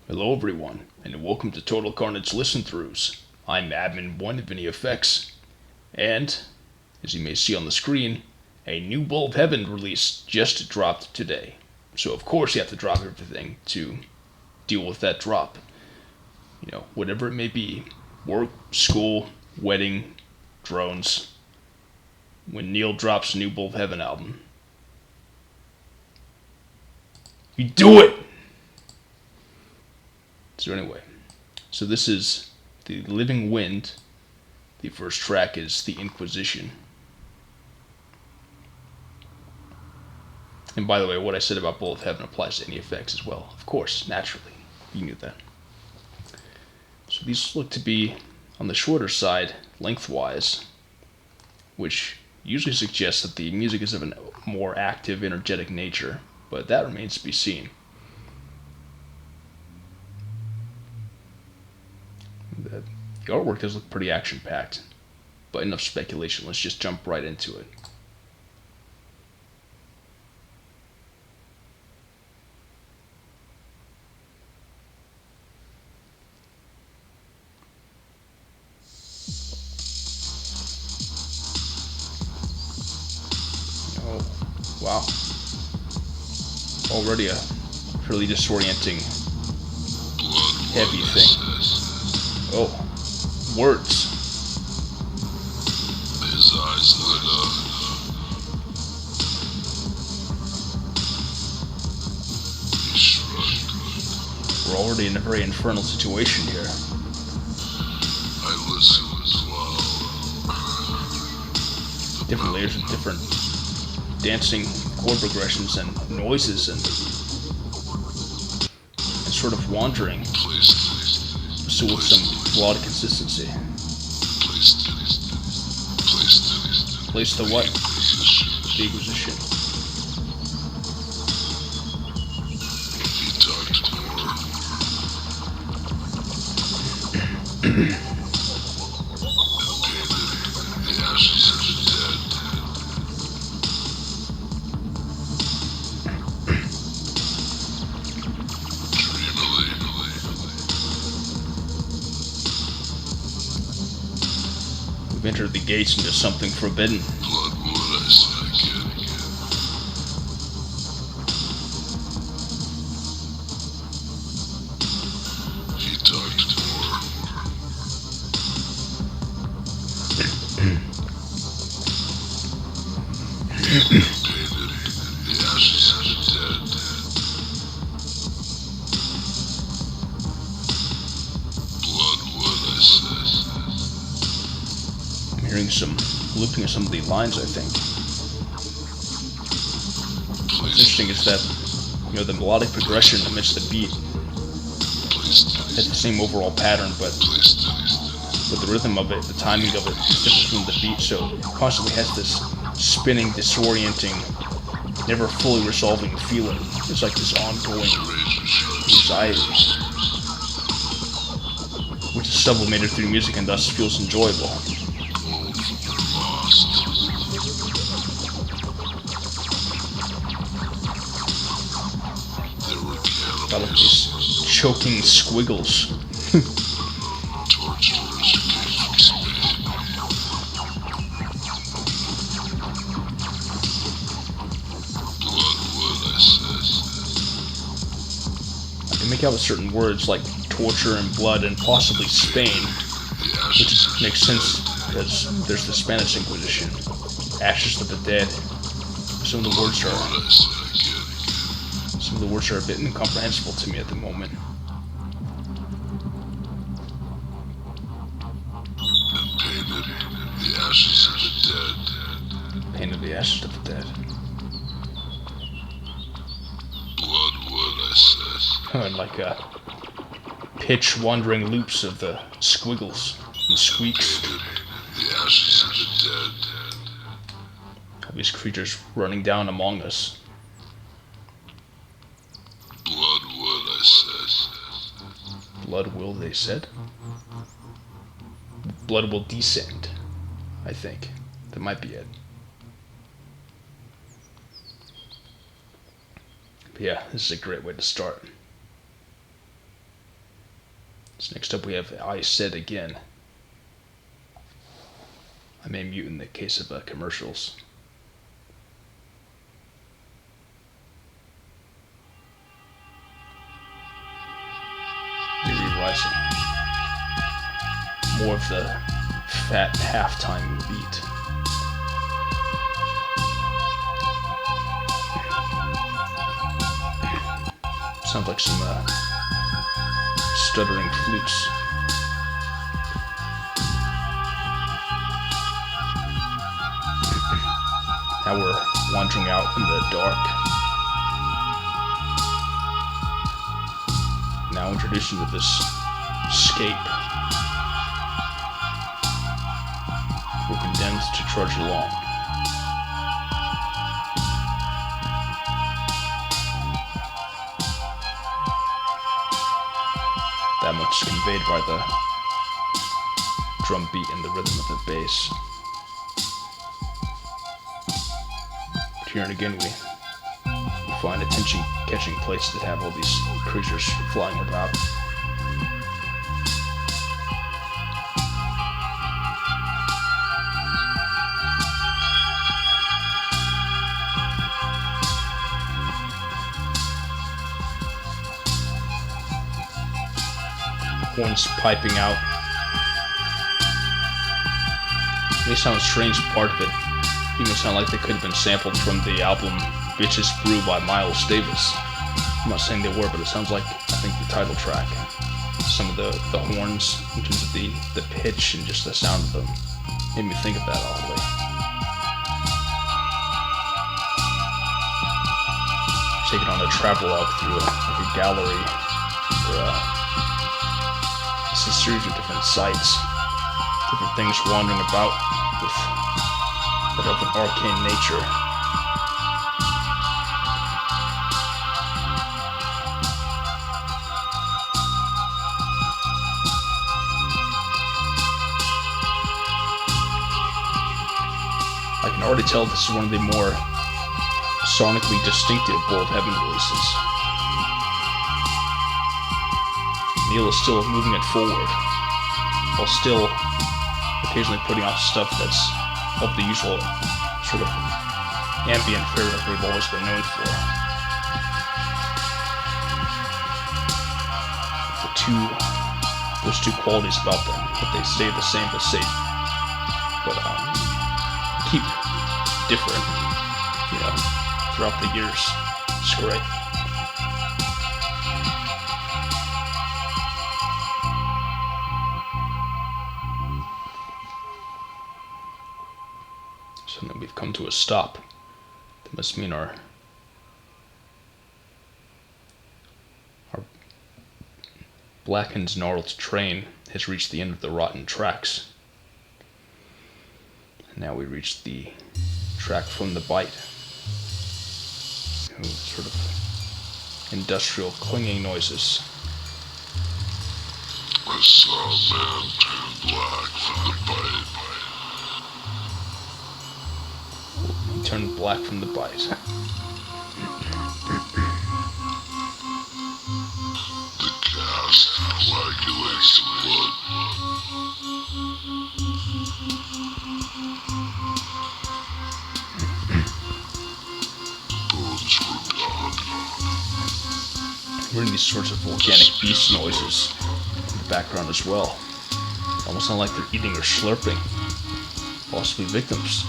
Hello everyone, and welcome to Total Carnage Listen-Throughs. I'm Admin 1 of ViniFX, and, as you may see on the screen, a new Bowl of Heaven release just dropped today. So of course you have to drop everything to deal with that drop. Whatever it may be. Work, school, wedding, drones. When Neil drops a new Bowl of Heaven album, you do it! So anyway, this is The Living Wind. The first track is The Inquisition. And by the way, what I said about Bowl of Heaven applies to any effects as well. Of course, naturally. You knew that. So these look to be on the shorter side, lengthwise, which usually suggests that the music is of a more active, energetic nature, but that remains to be seen. The artwork does look pretty action-packed, but enough speculation. Let's just jump right into it. Oh, wow. Already a fairly disorienting, heavy thing. Oh, words. His eyes lit up. He shrugged. We're already in a very infernal situation here. I listened as well. Different layers of different dancing chord progressions and noises and sort of wandering. So with some melodic consistency. Place the what? The Inquisition. He talked more. And painted the ashes of the dead. Dreamily. We've entered the gates into something forbidden. Bloodwood, I said again. He talked more. Painted the ashes of the dead. Bloodwood, I said. I'm hearing looking at some of the lines, I think. What's interesting is that, the melodic progression amidst the beat has the same overall pattern, but the rhythm of it, the timing of it, is different from the beat, so it constantly has this spinning, disorienting, never fully resolving feeling. It's like this ongoing anxiety, which is sublimated through music and thus feels enjoyable. Out of these choking squiggles. Torturers who came from Spain. Bloodwood, I said. I can make out with certain words like torture and blood and possibly Spain, which makes sense because there's the Spanish Inquisition, ashes of the dead. Some of the words are a bit incomprehensible to me at the moment. And painted the ashes of the dead. Painted the ashes of the dead. Bloodwood, I said. And like pitch wandering loops of the squiggles and squeaks. Painted the ashes of the dead. Of these creatures running down among us. Bloodwood, I said. Blood will, they said. Blood will descend, I think. That might be it. But yeah, this is a great way to start. So next up we have I Said Again. I may mute in the case of commercials. Eerie Rising. More of the fat halftime beat. Sounds like some stuttering flutes. Now we're wandering out in the dark. Now introducing you to this scape. We're condemned to trudge along. That much is conveyed by the drum beat and the rhythm of the bass. But here and again we find attention-catching places that have all these creatures flying about. Horns piping out. It may sound strange, part of it even sound like they could have been sampled from the album Bitches Brew by Miles Davis. I'm not saying they were, but it sounds like, I think, the title track. Some of the horns, in terms of the pitch and just the sound of them, made me think of that oddly. Taking on a travelogue through a gallery or it's a series of different sights, different things wandering about with that of an arcane nature. I can already tell this is one of the more sonically distinctive Bowl of Heaven releases. Neil is still moving it forward, while still occasionally putting out stuff that's of the usual sort of ambient fare that we've always been known for. Those two qualities about them, but they stay the same, but keep different, throughout the years. It's great. So then we've come to a stop. That must mean our blackened, gnarled train has reached the end of the rotten tracks. And now we reach the track from the bite. Sort of industrial clinging noises. I saw a man turn black from the bite. He turned black from the bite. The cast coagulates the blood. Bones were gone. We're in these sorts of organic beast noises in the background as well. Almost sound like they're eating or slurping. Possibly victims.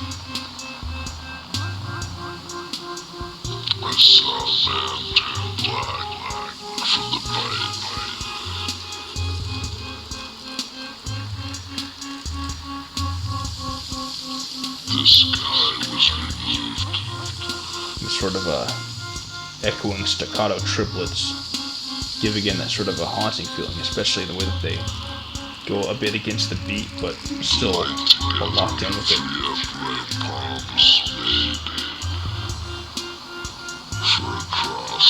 I saw a man turn black from the bite. The sky was removed. These sort of echoing staccato triplets give again that sort of a haunting feeling, especially the way that they go a bit against the beat, but still locked in with it. Upright palms made for a cross.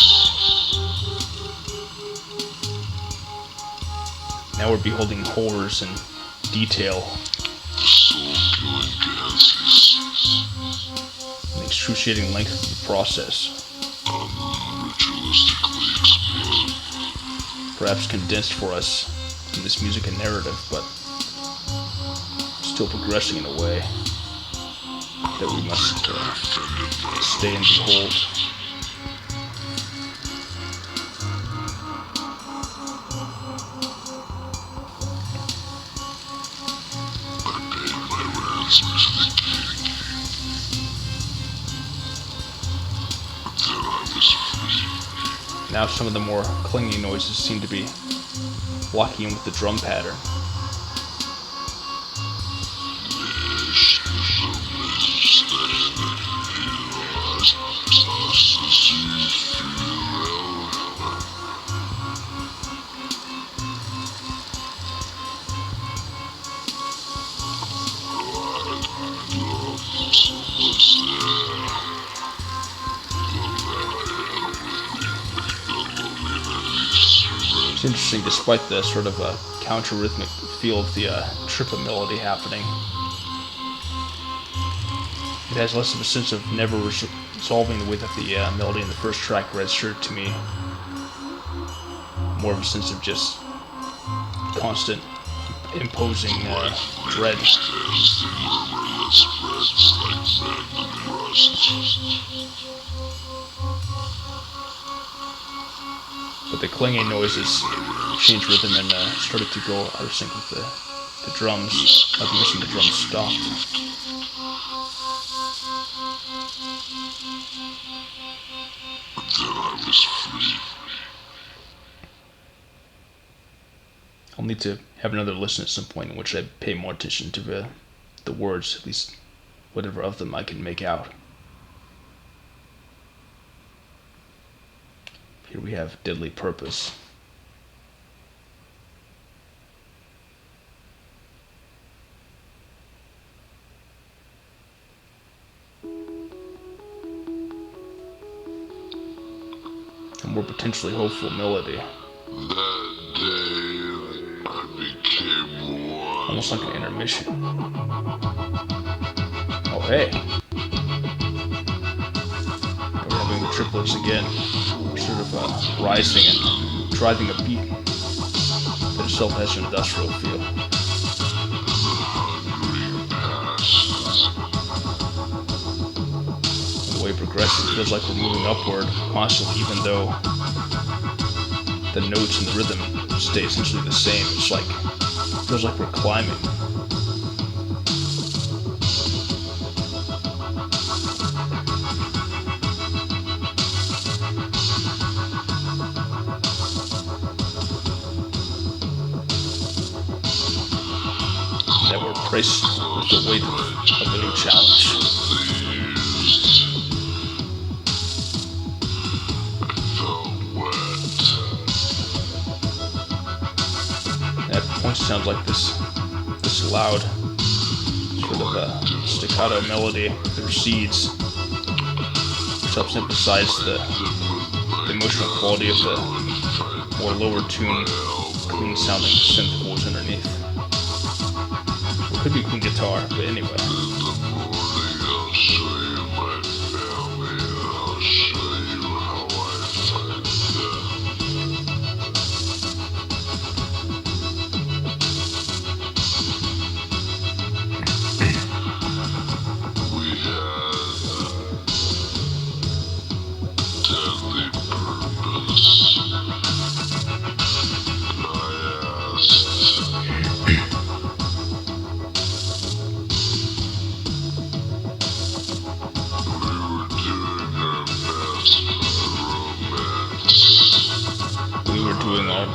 Now we're beholding horrors and detail, The soul-killing dances, and the excruciating length of the process, unritualistically explode. perhaps condensed for us giving this music a narrative, but still progressing in a way that we must stay and behold. Now some of the more clinging noises seem to be locking in with the drum pattern. It's interesting, despite the sort of counter-rhythmic feel of the tripa melody happening, it has less of a sense of never resolving the way that the melody in the first track registered to me. More of a sense of just constant imposing dread. But the clanging noises changed rhythm and started to go out of sync with the drums. Like missing the drums stopped. I'll need to have another listen at some point in which I pay more attention to the words, at least whatever of them I can make out. Here we have Deadly Purpose. A more potentially hopeful melody. That day I became one. Almost like an intermission. Oh hey. We're having the triplets again. Sort of rising and driving a beat that itself has an industrial feel. And the way it progresses, it feels like we're moving upward constantly, even though the notes and the rhythm stay essentially the same. It feels like we're climbing. That we're braced with the weight of a new challenge. At points it sounds like this loud sort of a staccato melody that recedes, which helps emphasize the emotional quality of the more lower tune, clean sounding synth voice underneath. Could be clean guitar, but anyway. Doing our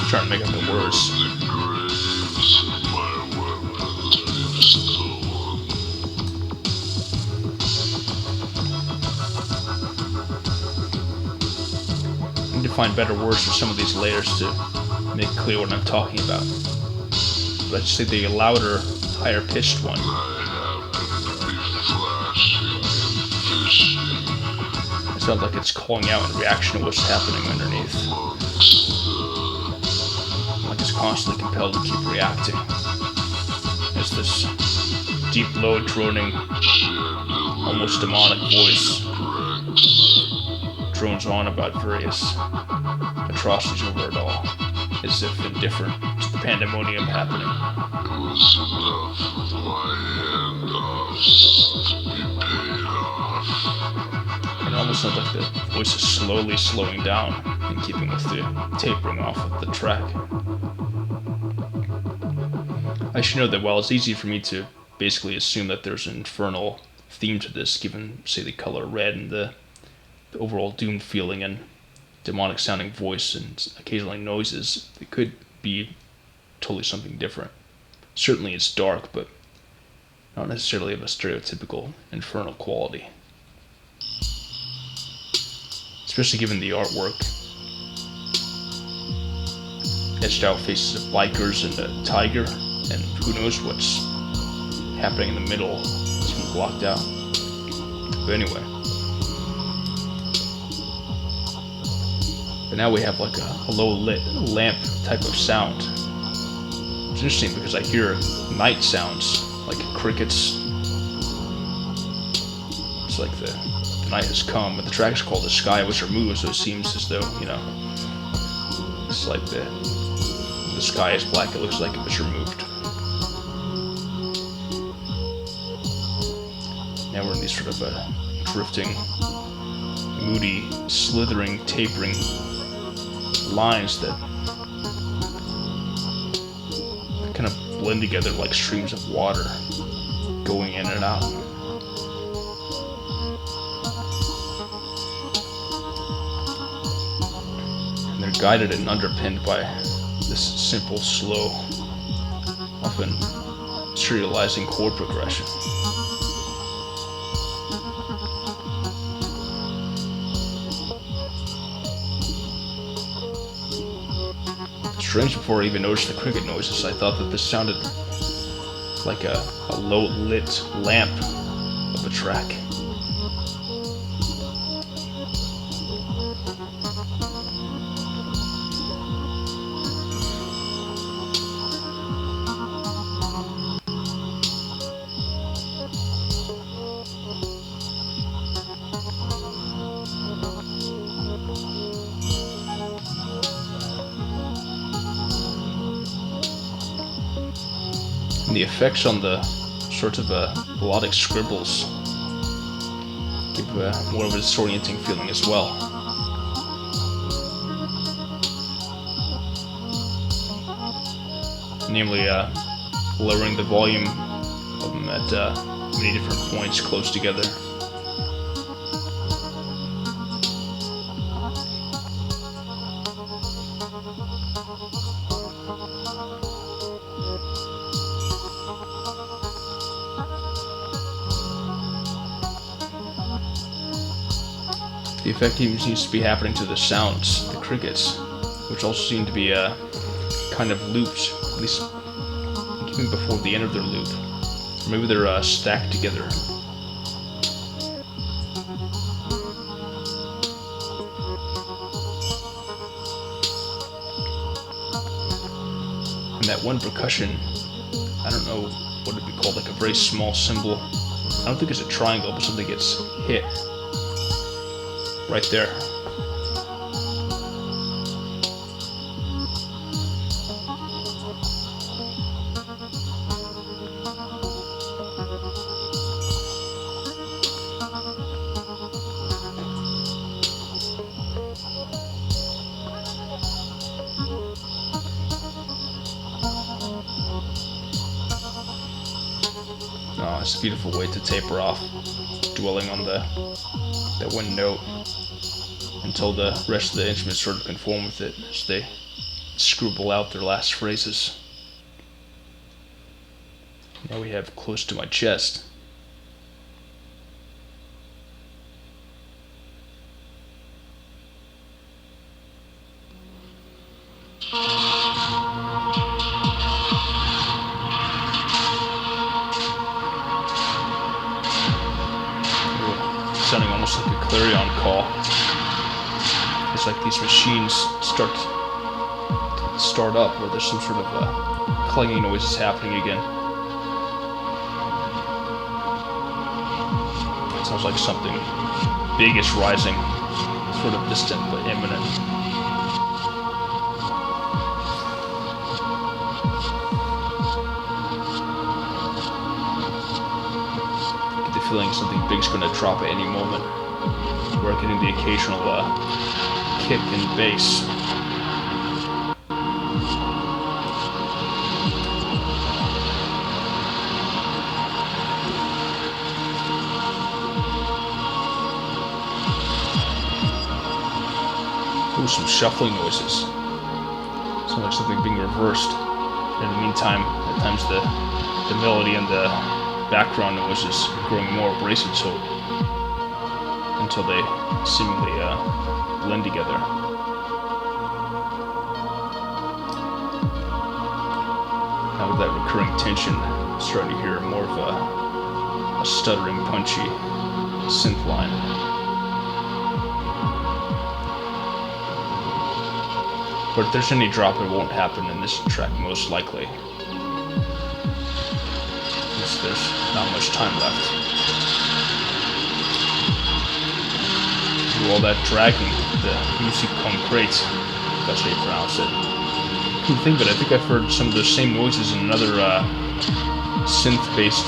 trying to make up the words. I need to find better words for some of these layers to make clear what I'm talking about. Let's say the louder, higher pitched one. It sounds like it's calling out in reaction to what's happening underneath. Like it's constantly compelled to keep reacting. It's this deep, low, droning, almost demonic voice drones on about various atrocities over it all, as if indifferent to the pandemonium happening. It was enough of my handoffs to be paid off. And it almost sounds like the voice is slowly slowing down in keeping with the tapering off of the track. I should note that while it's easy for me to basically assume that there's an infernal theme to this, given, say, the color red and the overall doomed feeling and demonic sounding voice and occasionally noises, it could be totally something different. Certainly it's dark, but not necessarily of a stereotypical infernal quality. Especially given the artwork. Etched out faces of bikers and a tiger, and who knows what's happening in the middle. It's been blocked out. But anyway. But now we have like a low lit lamp type of sound. It's interesting because I hear night sounds like crickets. It's like the night has come, but the track is called The Sky Was Removed, so it seems as though, it's like the sky is black, it looks like it was removed. Now we're in these sort of drifting, moody, slithering, tapering lines that kind of blend together like streams of water going in and out. And they're guided and underpinned by this simple, slow, often serializing chord progression. Strange, before I even noticed the cricket noises, I thought that this sounded like a low-lit lamp of a track. And the effects on the sort of melodic scribbles give more of a disorienting feeling as well. Namely, lowering the volume of them at many different points close together. The effect even seems to be happening to the sounds, the crickets, which also seem to be kind of looped, at least even before the end of their loop. Or maybe they're stacked together. And that one percussion, I don't know what it'd be called, like a very small cymbal. I don't think it's a triangle, but something gets hit right there. Oh, it's a beautiful way to taper off, dwelling on that one note until the rest of the instruments sort of conform with it as they scribble out their last phrases. Now we have Close to My Chest. Sounding almost like a clarion call. It's like these machines start up where there's some sort of clanging noises happening again. It sounds like something big is rising sort of distant but imminent. Get the feeling something big's going to drop at any moment. We're getting the occasional kick and bass. Ooh, some shuffling noises. Sounds like something being reversed. In the meantime, at times the melody and the background noise is growing more abrasive, so until they seemingly blend together. Now with that recurring tension, starting to hear more of a stuttering, punchy synth line. But if there's any drop, it won't happen in this track, most likely. Since there's not much time left. Through all that dragging, the music concrete, if that's how you pronounce it. I can think of it, I think I've heard some of those same noises in another synth-based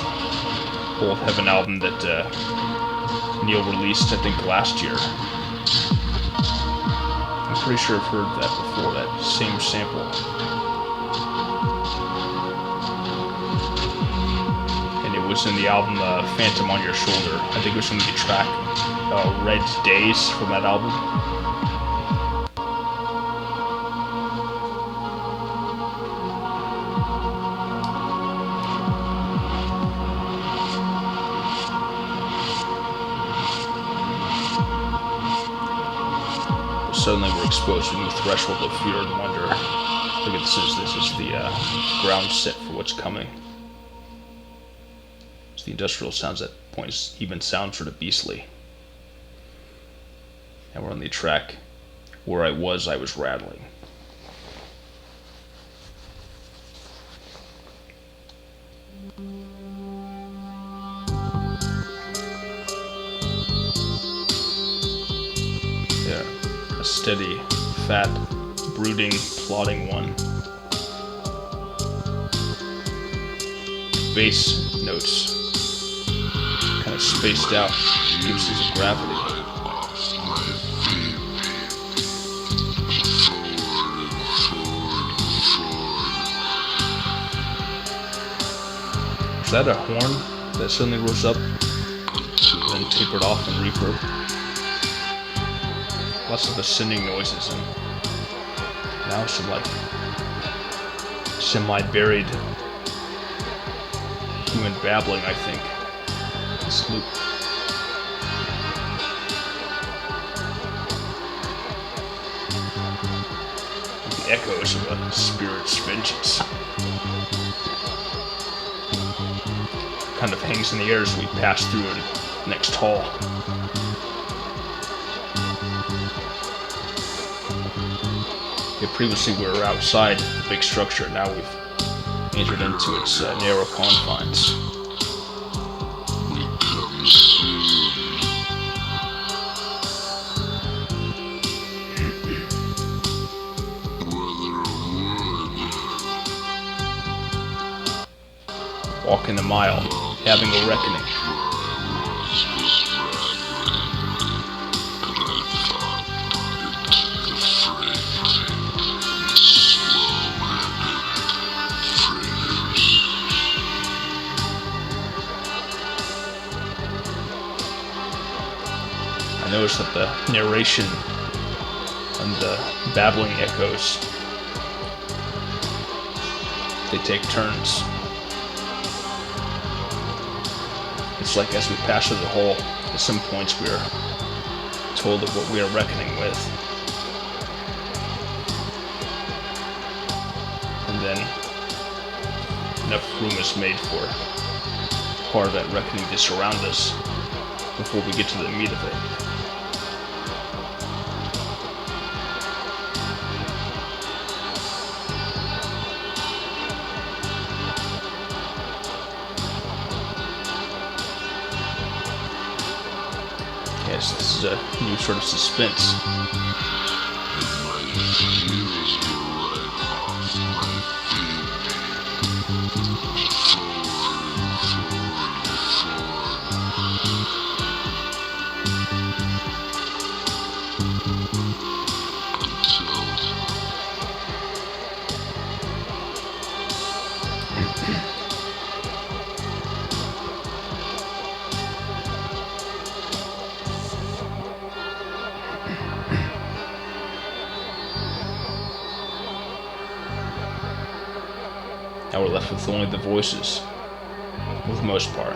Bowl of Heaven album that Neil released, I think, last year. I'm pretty sure I've heard that before, that same sample. And it was in the album Phantom on Your Shoulder. I think it was in the track Red Days from that album. Suddenly we're exposed to a new threshold of fear and wonder. Look at this is the ground set for what's coming. So the industrial sounds at points even sound sort of beastly. And we're on the track Where I Was Rattling. Yeah. A steady, fat, brooding, plodding one. Bass notes, kind of spaced out, gives us a gravity. Is that a horn that suddenly rose up, then tapered off in reverb? Lots of ascending noises, and now some like semi-buried human babbling, I think. This loop. The echoes of a spirit's vengeance. Kind of hangs in the air as we pass through the next hall. Previously we were outside the big structure, now we've entered into its narrow confines. Walking the mile, having a reckoning. I noticed that the narration and the babbling echoes, they take turns. It's like as we pass through the hole, at some points we are told of what we are reckoning with. And then enough room is made for part of that reckoning to surround us before we get to the meat of it. guess this is a new sort of suspense. Now we're left with only the voices, for the most part.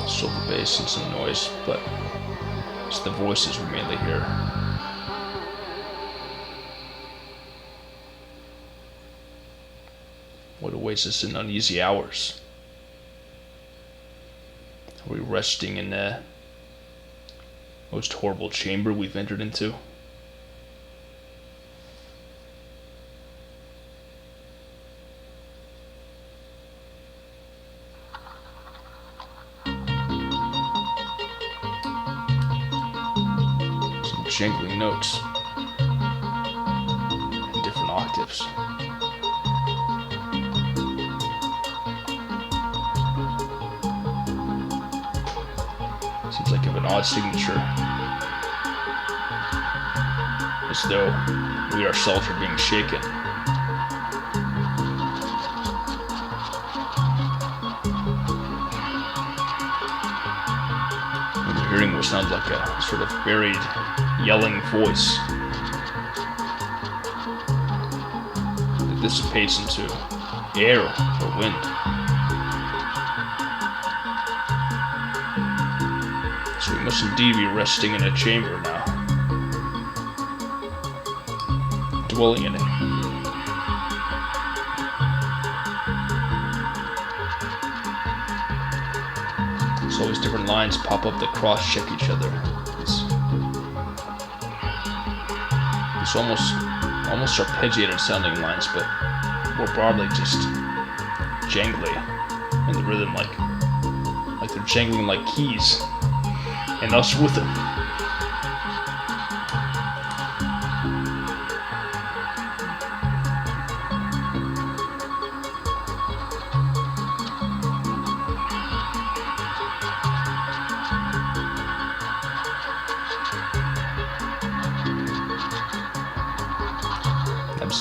Still the bass and some noise, but it's the voices we mainly hear. What awaits us in uneasy hours? Are we resting in the most horrible chamber we've entered into? Jangling notes in different octaves. Seems like an odd signature, as though we ourselves are being shaken. What we're hearing what sounds like a sort of buried yelling voice that dissipates into air or wind. So we must indeed be resting in a chamber now, dwelling in it. There's always different lines pop up that cross-check each other. It's almost arpeggiated sounding lines, but more broadly just jangly in the rhythm, like they're jangling like keys, and us with them.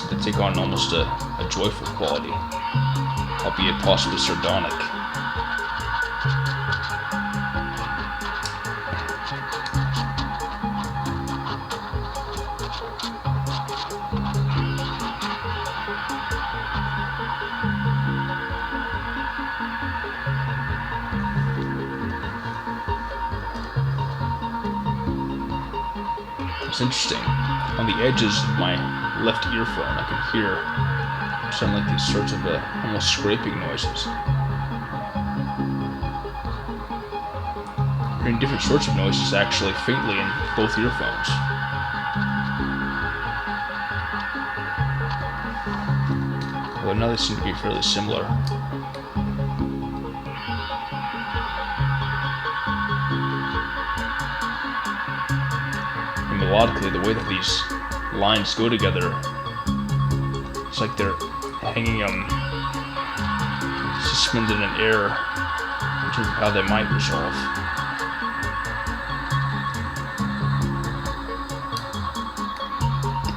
To take on almost a joyful quality, albeit possibly sardonic. It's interesting. On the edges of my left earphone, I can hear sound like these sorts of almost scraping noises. Hearing different sorts of noises actually faintly in both earphones. Although now they seem to be fairly similar. And melodically, the way that these lines go together, it's like they're hanging suspended in air in terms of how they might resolve.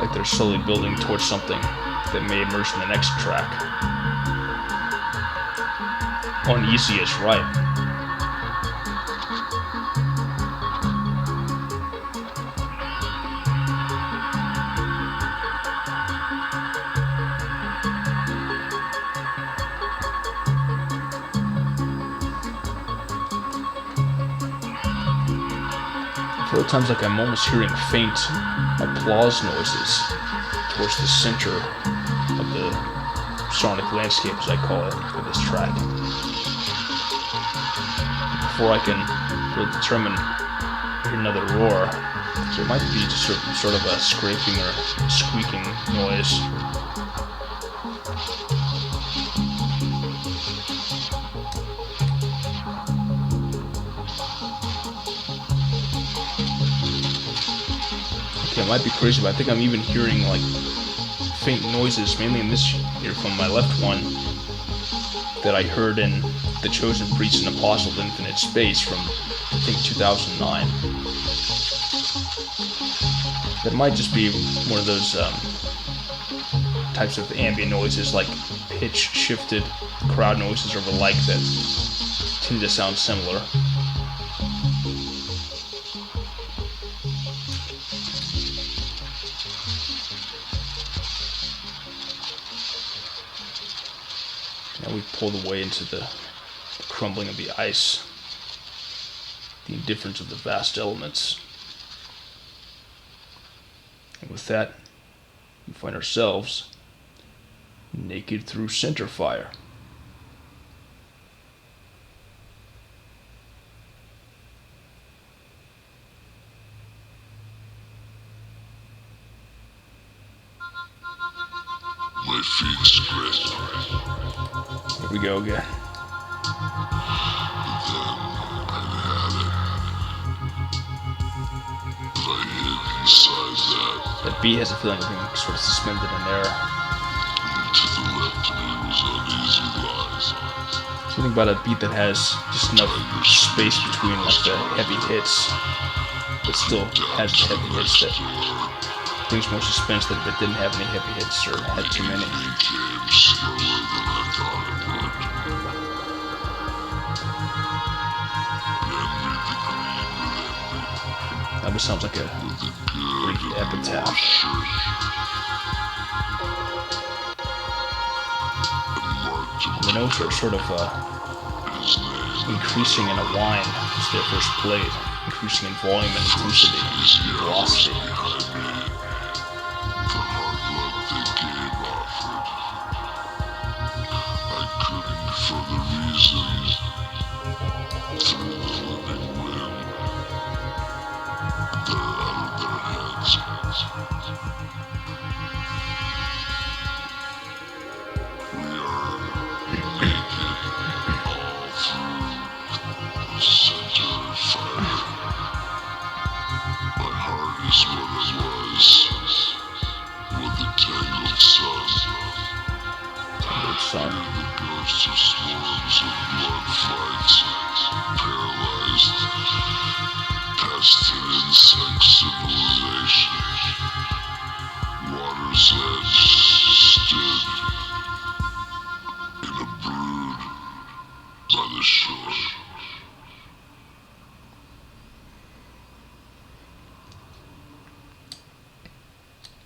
Like they're slowly building towards something that may emerge in the next track. Uneasy is right. There are times like I'm almost hearing faint applause noises towards the center of the sonic landscape, as I call it, for this track. Before I can really determine another roar, so it might be just sort of a scraping or squeaking noise. Okay, I might be crazy, but I think I'm even hearing like faint noises, mainly in this earphone, my left one, that I heard in The Chosen Priest and Apostle of Infinite Space from, I think, 2009. That might just be one of those types of ambient noises, like pitch-shifted crowd noises or the like, that tend to sound similar. Now we've pulled away into the crumbling of the ice, the indifference of the vast elements. And with that, we find ourselves naked through center fire. My feet scratched. Here we go again. That beat has a feeling of being sort of suspended in air. To the left of me was uneasy lies. Something about a beat that has just enough space between like the heavy hits, but still has the heavy hits that brings more suspense than if it didn't have any heavy hits or had too many. Came slower than I thought it would. That just sounds like a Greek epitaph. And the notes are sort of increasing in a whine as they're first played, increasing in volume and intensity and velocity.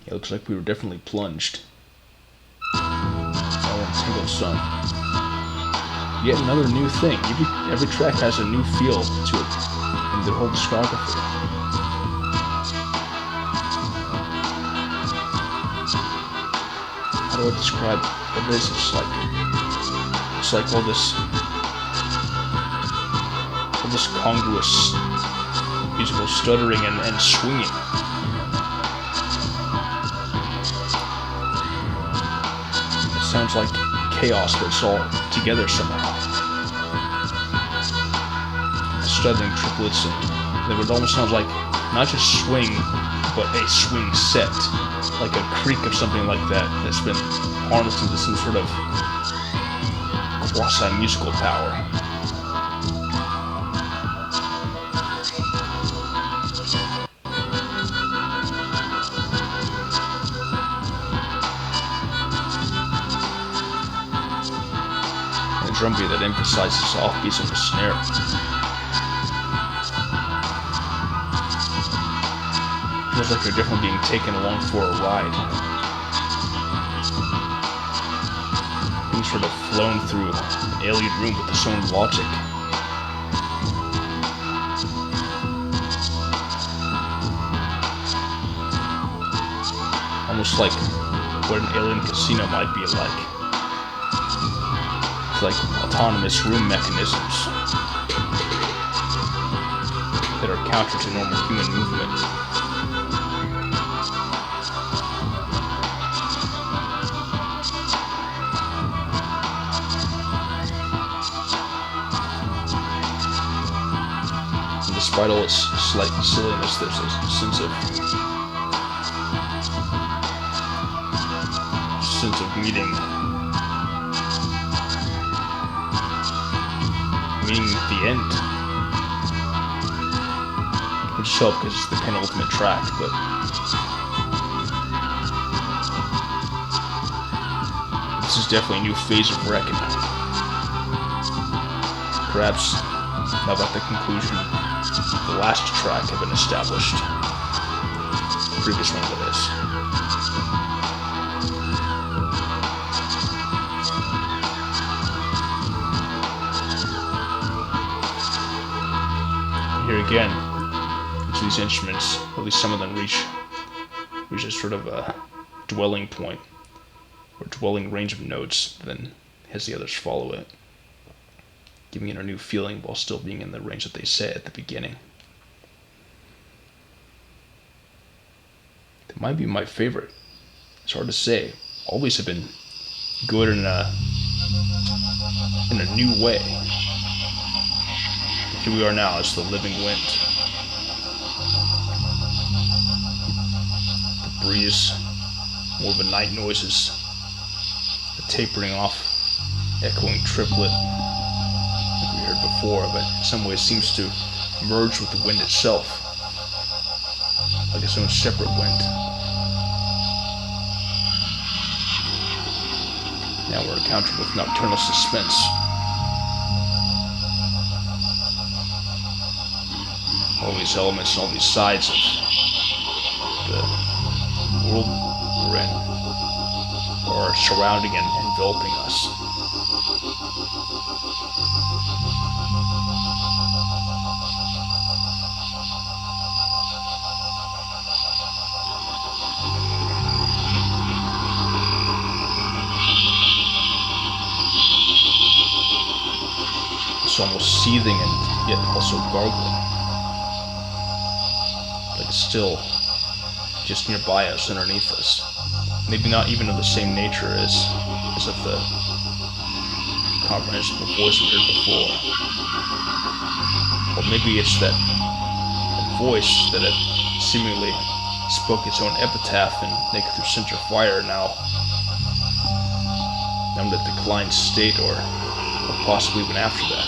It looks like we were definitely plunged. Oh, and Tangled Sun. Yet another new thing. Every track has a new feel to it in their whole discography. How do I describe what it is? It's like all this congruous musical stuttering and swinging. Sounds like chaos, but it's all together somehow. Stuttering triplets, and it almost sounds like not just swing, but a swing set, like a creak of something like that that's been harnessed into some sort of quasi-musical power. Drum beat that emphasizes offbeats of the snare. Feels like they're definitely being taken along for a ride. Being sort of flown through an alien room with its own logic. Almost like what an alien casino might be like. Like autonomous room mechanisms that are counter to normal human movement. And despite all its slight silliness, there's a sense of sense of meeting the end, which is helped because it's the penultimate track, but this is definitely a new phase of reckoning. Perhaps now that the conclusion of the last track had been established, the previous one that is. Here again, each of these instruments, at least some of them, reach a sort of a dwelling point, or dwelling range of notes, then as the others follow it, giving it a new feeling while still being in the range that they set at the beginning. It might be my favorite. It's hard to say. All these have been good in a new way. Here we are now as the living wind. The breeze, more of a night noises, the tapering off, echoing triplet, like we heard before, but in some ways seems to merge with the wind itself, like its own separate wind. Now we're encountered with nocturnal suspense. All these elements and all these sides of the world we're in are surrounding and enveloping us. It's almost seething and yet also gargling. Like it's still just nearby us, underneath us. Maybe not even of the same nature as of the comprehensible voice we heard before. Or maybe it's that voice that had seemingly spoke its own epitaph in Naked Through Center Fire, now in a declined state, or possibly even after that,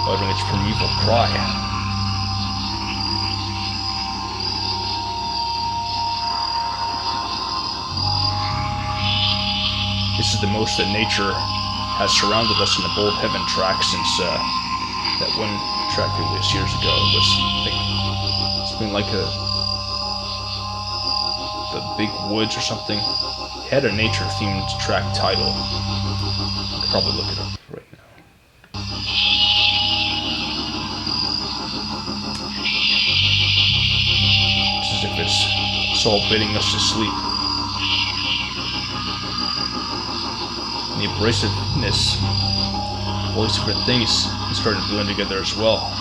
uttering its primeval cry. This is the most that nature has surrounded us in the Bold Heaven track since that one track we released years ago. It was, I think, something like the Big Woods or something. It had a nature-themed track title. I could probably look it up right now. It's as if it's all bidding us to sleep. And the abrasiveness of all these different things is starting to blend together as well.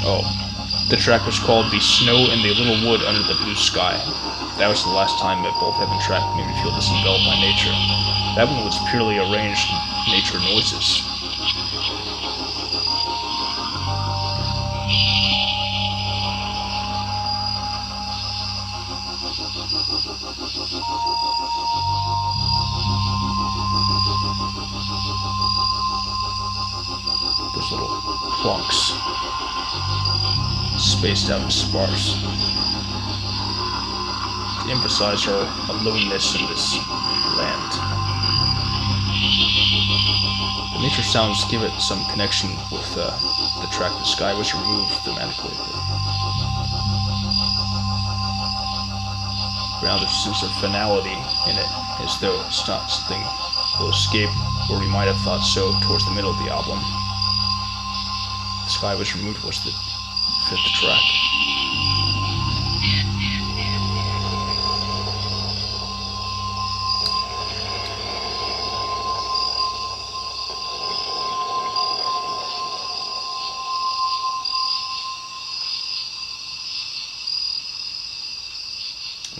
Oh, the track was called The Snow in the Little Wood Under the Blue Sky. That was the last time that Bold Heaven track made me feel disenveloped by nature. That one was purely arranged nature noises. Those little plunks, spaced out and sparse, to emphasize our aloneness in this land. The nature sounds give it some connection with the track The Sky was removed thematically. Now there's a sense of finality in it, as though it's not something will escape, or we might have thought so towards the middle of the album. The Sky was removed was the fifth track.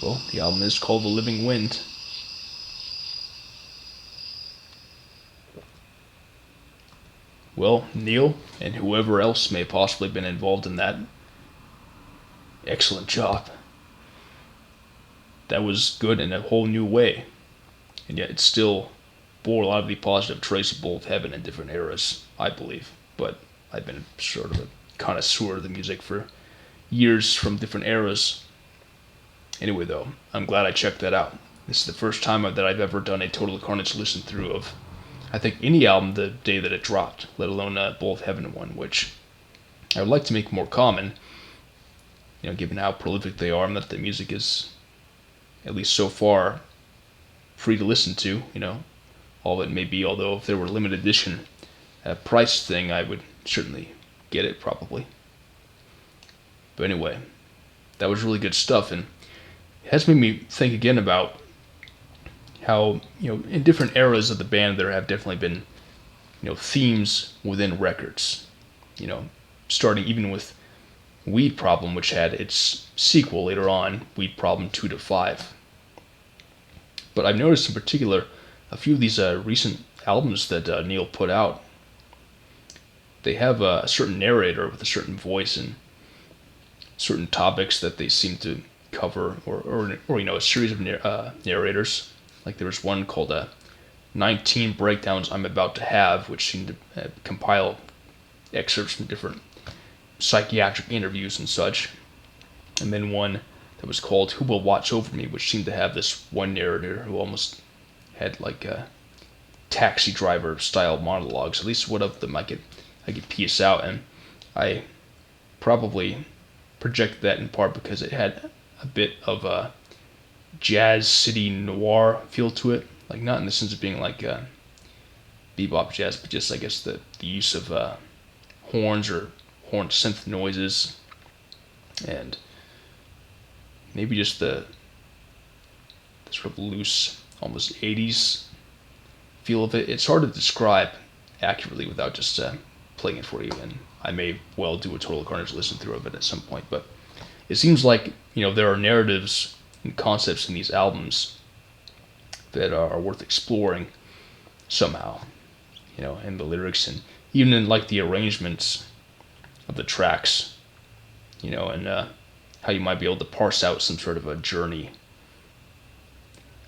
Well, the album is called The Living Wind. well, Neil and whoever else may have possibly been involved in that, excellent job. That was good in a whole new way, and yet it still bore a lot of the positive trace of Bolt Heaven in different eras, I believe. But I've been sort of a connoisseur of the music for years from different eras. Anyway, though, I'm glad I checked that out. This is the first time that I've ever done a Total Carnage listen through of, I think, any album the day that it dropped, let alone a Bolt Heaven one, which I would like to make more common, given how prolific they are and that the music is, at least so far, free to listen to, all of it may be, although if there were limited edition price thing, I would certainly get it, probably. But anyway, that was really good stuff, and it has made me think again about how, in different eras of the band, there have definitely been, themes within records. Starting even with Weed Problem, which had its sequel later on, Weed Problem 2 to 5. But I've noticed in particular a few of these recent albums that Neil put out, they have a certain narrator with a certain voice and certain topics that they seem to cover, or a series of narrators. Like there was one called 19 Breakdowns I'm About to Have, which seemed to compile excerpts from different psychiatric interviews and such. And then one that was called Who Will Watch Over Me, which seemed to have this one narrator who almost had like a taxi driver style monologues. At least one of them I could piece out, and I probably projected that in part because it had a bit of a jazz city noir feel to it, like not in the sense of being like bebop jazz, but just I guess the use of horns or horn synth noises, and maybe just the sort of loose, almost 80s feel of it. It's hard to describe accurately without just playing it for you, and I may well do a Total Carnage listen through of it at some point, but it seems like, there are narratives and concepts in these albums that are worth exploring somehow, in the lyrics and even in like the arrangements of the tracks, and how you might be able to parse out some sort of a journey.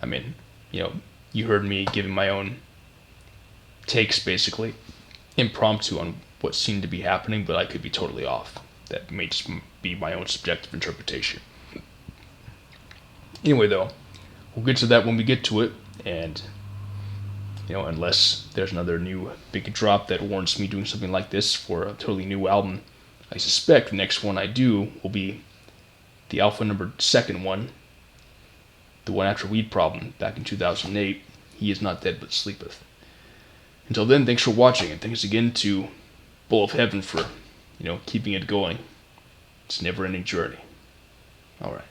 I mean, you heard me giving my own takes, basically, impromptu on what seemed to be happening, but I could be totally off. That may just be my own subjective interpretation. Anyway, though, we'll get to that when we get to it, and, unless there's another new big drop that warrants me doing something like this for a totally new album, I suspect the next one I do will be the alpha numbered second one, the one after Weed Problem, back in 2008, He Is Not Dead But Sleepeth. Until then, thanks for watching, and thanks again to Bolt Heaven for, keeping it going. It's a never-ending journey. Alright.